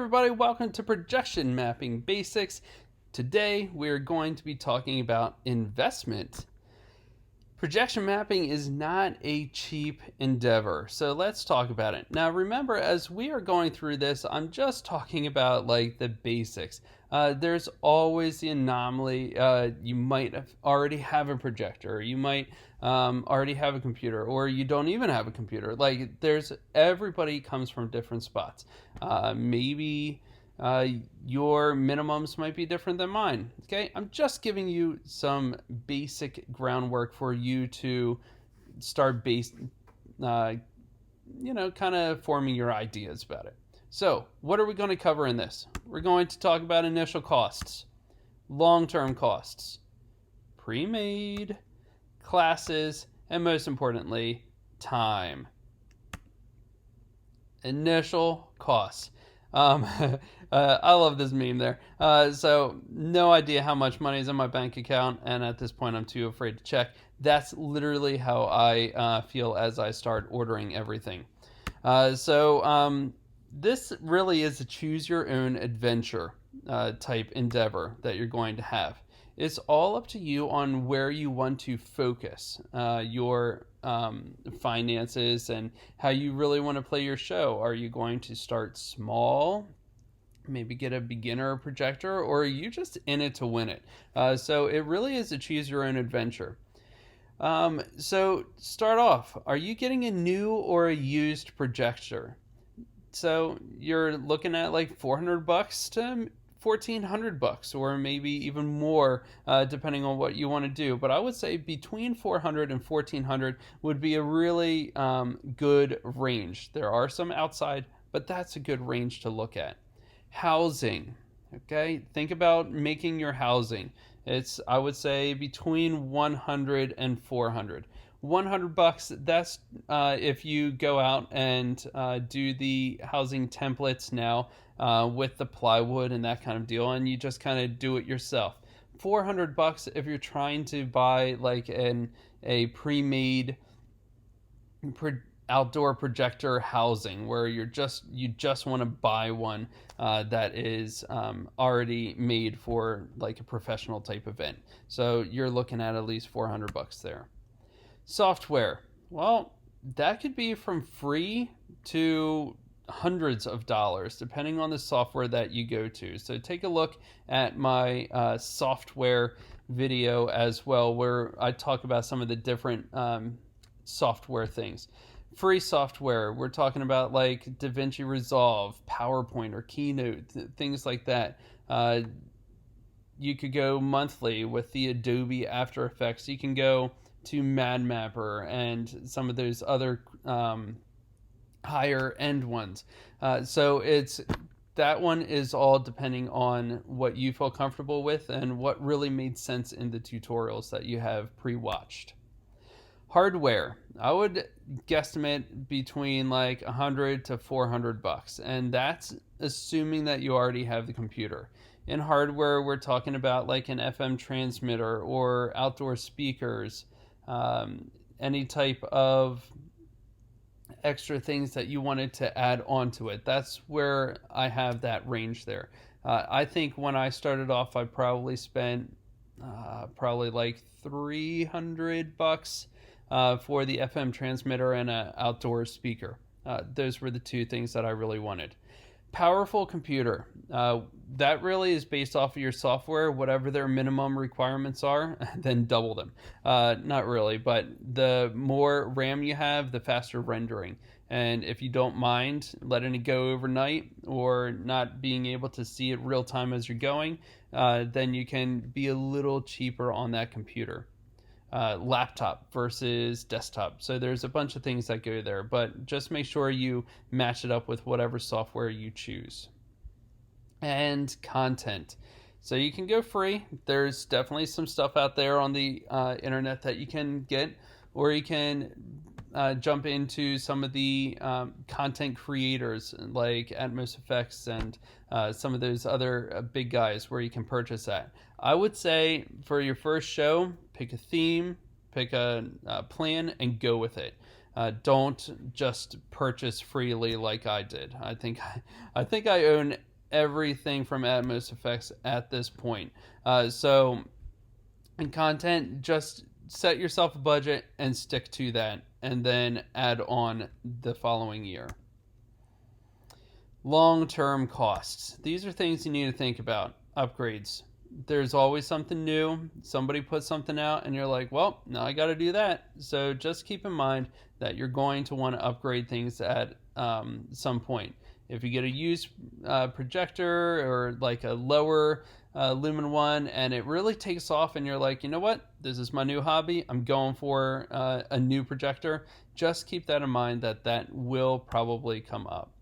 everybody, welcome to Projection Mapping Basics. Today we're going to be talking about investment. Projection mapping is not a cheap endeavor, so let's talk about it. Now remember, as we are going through this, I'm just talking about like the basics. There's always the anomaly. You might already have a projector, or you might already have a computer, or you don't even have a computer. Like everybody comes from different spots. Maybe your minimums might be different than mine. Okay, I'm just giving you some basic groundwork for you to start kind of forming your ideas about it. So, what are we going to cover in this? We're going to talk about initial costs, long-term costs, pre-made, classes, and most importantly, time. Initial costs. I love this meme there. So no idea how much money is in my bank account, and at this point I'm too afraid to check. That's literally how I feel as I start ordering everything. This really is a choose your own adventure type endeavor that you're going to have. It's all up to you on where you want to focus your finances and how you really want to play your show. Are you going to start small, maybe get a beginner projector, or are you just in it to win it? So it really is a choose your own adventure. So start off, are you getting a new or a used projector? So you're looking at like $400 to $1,400, or maybe even more, depending on what you want to do. But I would say between $400 and $1,400 would be a really good range. There are some outside, but that's a good range to look at. Housing, okay? Think about making your housing. It's, I would say, between $100 and $400. $100, that's if you go out and do the housing templates now with the plywood and that kind of deal, and you just kind of do it yourself. $400 if you're trying to buy like a pre-made outdoor projector housing, where you just want to buy one that is already made for like a professional type event. So you're looking at least $400 there. Software, well, that could be from free to hundreds of dollars depending on the software that you go to. So take a look at my software video as well, where I talk about some of the different software things. Free software, we're talking about like DaVinci Resolve, PowerPoint, or Keynote, things like that. You could go monthly with the Adobe After Effects. You can go to MadMapper and some of those other higher end ones. So that one is all depending on what you feel comfortable with and what really made sense in the tutorials that you have pre-watched. Hardware, I would guesstimate between like $100 to $400, and that's assuming that you already have the computer. In hardware, we're talking about like an FM transmitter or outdoor speakers, any type of extra things that you wanted to add onto it. That's where I have that range there. I think when I started off, I probably spent probably like $300 for the FM transmitter and an outdoor speaker. Those were the two things that I really wanted. Powerful computer. That really is based off of your software. Whatever their minimum requirements are, then double them. Not really, but the more RAM you have, the faster rendering. And if you don't mind letting it go overnight or not being able to see it real time as you're going, then you can be a little cheaper on that computer. Laptop versus desktop. So there's a bunch of things that go there, but just make sure you match it up with whatever software you choose. And content. So you can go free. There's definitely some stuff out there on the internet that you can get, or you can jump into some of the content creators like Atmos Effects and some of those other big guys where you can purchase that. I would say for your first show, pick a theme, pick a plan, and go with it. Don't just purchase freely like I did. I think I own everything from Atmos effects at this point. So in content, just set yourself a budget and stick to that, and then add on the following year. Long-term costs. These are things you need to think about. Upgrades. There's always something new. Somebody puts something out and you're like, well, now I got to do that. So just keep in mind that you're going to want to upgrade things at some point. If you get a used projector or like a lower lumen one and it really takes off and you're like, you know what, this is my new hobby, I'm going for a new projector, just keep that in mind that that will probably come up.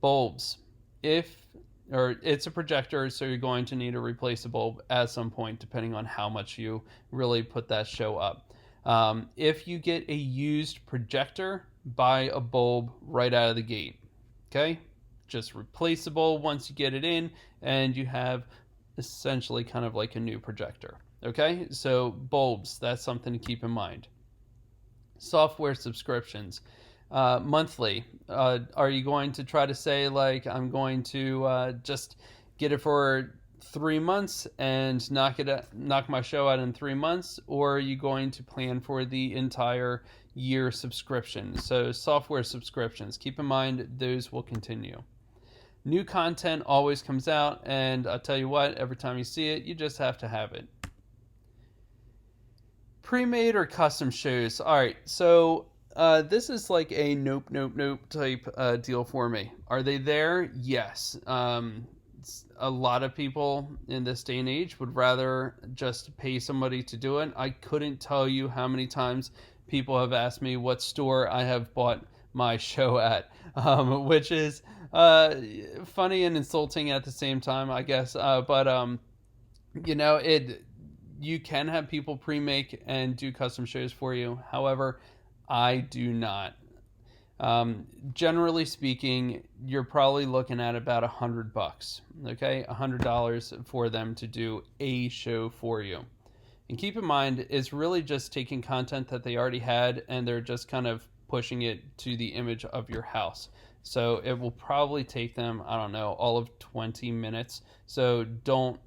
Bulbs. It's a projector, so you're going to need to replace a bulb at some point, depending on how much you really put that show up. If you get a used projector, buy a bulb right out of the gate. Okay? Just replace the bulb once you get it in, and you have essentially kind of like a new projector. Okay? So bulbs, that's something to keep in mind. Software subscriptions. Monthly. Are you going to try to say, like, I'm going to just get it for 3 months and knock my show out in 3 months? Or are you going to plan for the entire year subscription? So software subscriptions, keep in mind those will continue. New content always comes out, and I'll tell you what, every time you see it, you just have to have it. Pre-made or custom shows. All right, so this is like a nope type deal for me. Are they there? Yes. A lot of people in this day and age would rather just pay somebody to do it. I couldn't tell you how many times people have asked me what store I have bought my show at, which is funny and insulting at the same time, I guess. But you know, you can have people pre-make and do custom shows for you. However, I do not. Generally speaking, you're probably looking at about $100. Okay, $100 for them to do a show for you. And keep in mind, it's really just taking content that they already had and they're just kind of pushing it to the image of your house. So it will probably take them, I don't know, all of 20 minutes. So don't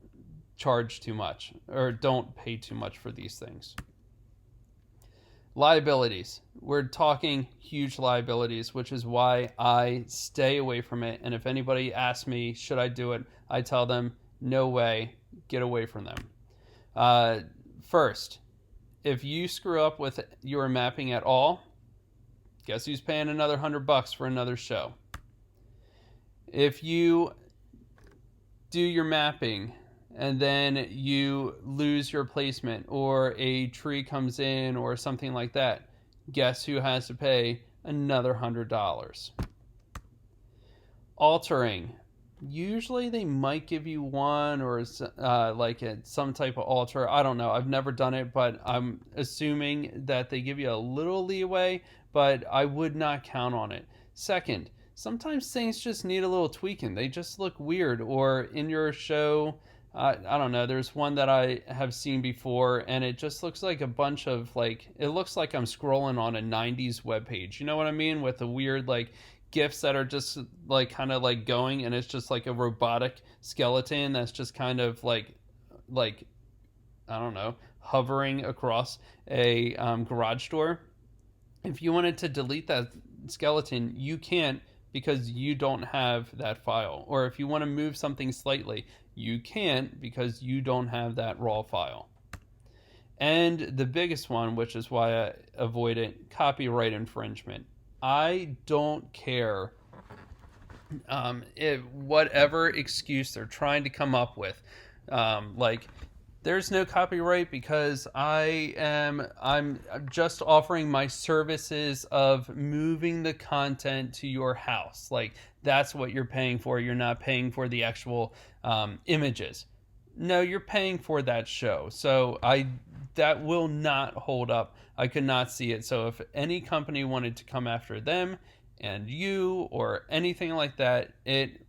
charge too much, or don't pay too much for these things. Liabilities. We're talking huge liabilities, which is why I stay away from it. And if anybody asks me, should I do it? I tell them, no way, get away from them. First, if you screw up with your mapping at all, guess who's paying another $100 for another show? If you do your mapping and then you lose your placement or a tree comes in or something like that, guess who has to pay another $100? Altering. Usually they might give you one or some type of alter. I don't know. I've never done it, but I'm assuming that they give you a little leeway, but I would not count on it. Second, sometimes things just need a little tweaking. They just look weird, or in your show, I don't know, there's one that I have seen before and it just looks like a bunch of it looks like I'm scrolling on a 90s webpage. You know what I mean? With the weird GIFs that are just kind of going, and it's just like a robotic skeleton that's just kind of I don't know, hovering across a garage door. If you wanted to delete that skeleton, you can't, because you don't have that file. Or if you want to move something slightly, you can't, because you don't have that raw file. And the biggest one, which is why I avoid it, copyright infringement. I don't care if whatever excuse they're trying to come up with, there's no copyright because I'm just offering my services of moving the content to your house. That's what you're paying for. You're not paying for the actual images. No, you're paying for that show. So that will not hold up. I could not see it. So if any company wanted to come after them and you or anything like that, it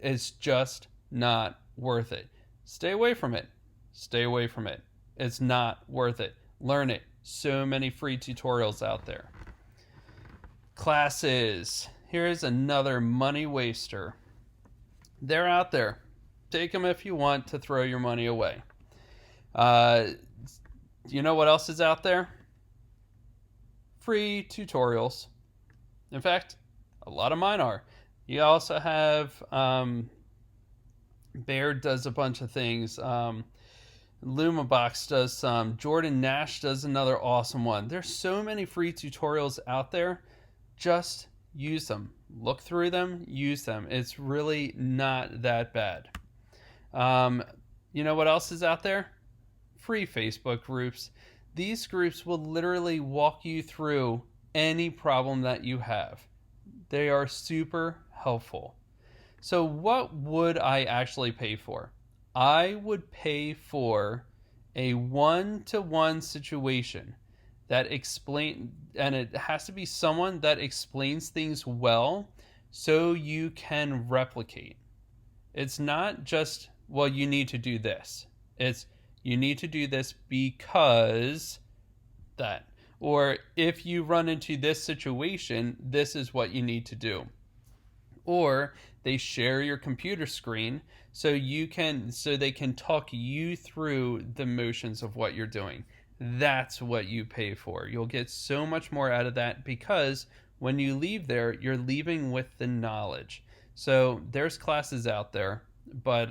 is just not worth it. Stay away from it. Stay away from it. It's not worth it. Learn it. So many free tutorials out there. Classes. Here's another money waster. They're out there. Take them if you want to throw your money away. Uh, you know what else is out there? Free tutorials. In fact, a lot of mine are. You also have Bear does a bunch of things. LumaBox does some. Jordan Nash does another awesome one. There's so many free tutorials out there. Just use them. Look through them. Use them. It's really not that bad. You know what else is out there? Free Facebook groups. These groups will literally walk you through any problem that you have. They are super helpful. So what would I actually pay for? I would pay for a one-to-one situation that and it has to be someone that explains things well so you can replicate. It's not just, well, you need to do this. It's, you need to do this because that. Or if you run into this situation, this is what you need to do. Or they share your computer screen so they can talk you through the motions of what you're doing. That's what you pay for. You'll get so much more out of that because when you leave there, you're leaving with the knowledge. So there's classes out there, but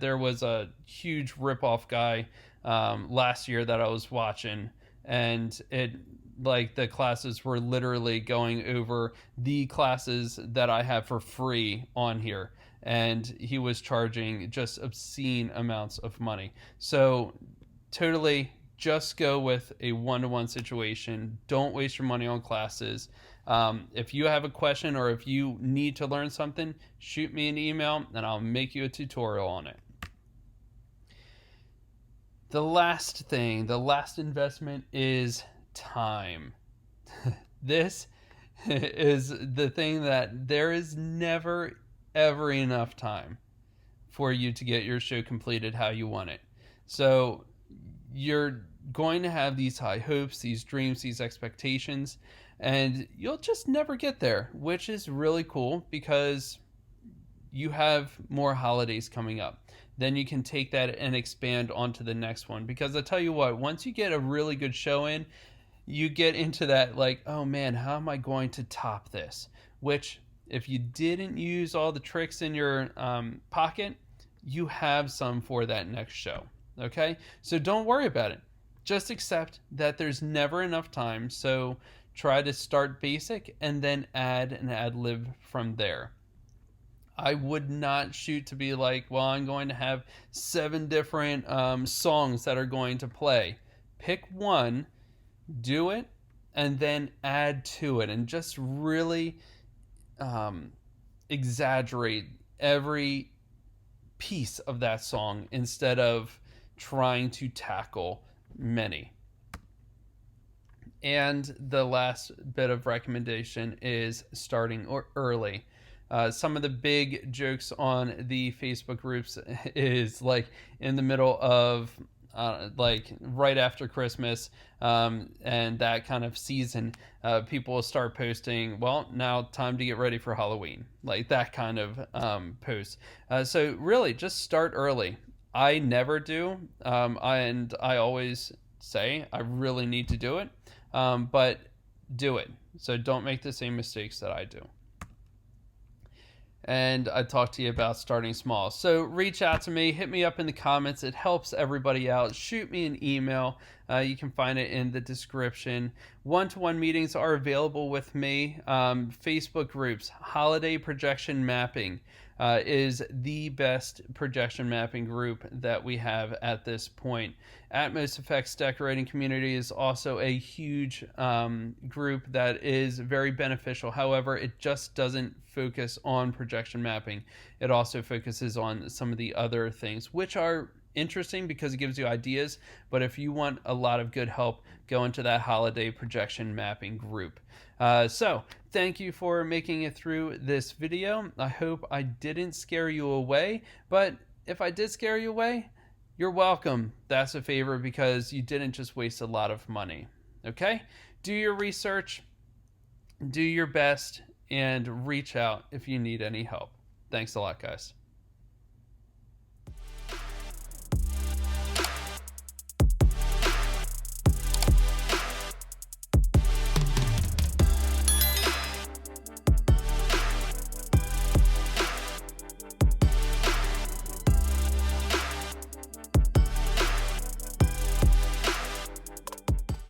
there was a huge ripoff guy last year that I was watching, and the classes were literally going over the classes that I have for free on here, and he was charging just obscene amounts of money. So totally just go with a one-to-one situation. Don't waste your money on classes. If you have a question or if you need to learn something, shoot me an email and I'll make you a tutorial on it. The last investment is time. This is the thing that there is never, ever enough time for you to get your show completed how you want it. So you're going to have these high hopes, these dreams, these expectations, and you'll just never get there, which is really cool because you have more holidays coming up. Then you can take that and expand onto the next one. Because I tell you what, once you get a really good show in, you get into that like, oh man, how am I going to top this? Which, if you didn't use all the tricks in your pocket, you have some for that next show. Okay? So don't worry about it. Just accept that there's never enough time. So try to start basic and then add and ad-lib from there. I would not shoot to be like, well, I'm going to have 7 different songs that are going to play. Pick one, do it, and then add to it, and just really exaggerate every piece of that song instead of trying to tackle many. And the last bit of recommendation is starting early. Some of the big jokes on the Facebook groups is like in the middle of like right after Christmas and that kind of season, people will start posting, well, now time to get ready for Halloween, like that kind of post. So really just start early. I never do, and I always say I really need to do it, but do it. So don't make the same mistakes that I do. And I talked to you about starting small. So reach out to me, hit me up in the comments. It helps everybody out. Shoot me an email. You can find it in the description. One-to-one meetings are available with me. Facebook groups, Holiday Projection Mapping is the best projection mapping group that we have at this point. Atmos Effects Decorating Community is also a huge group that is very beneficial. However, it just doesn't focus on projection mapping. It also focuses on some of the other things, which are interesting because it gives you ideas. But if you want a lot of good help, go into that Holiday Projection Mapping group. So thank you for making it through this video. I hope I didn't scare you away, but if I did scare you away, you're welcome. That's a favor because you didn't just waste a lot of money. Okay? Do your research, do your best, and reach out if you need any help. Thanks a lot, guys.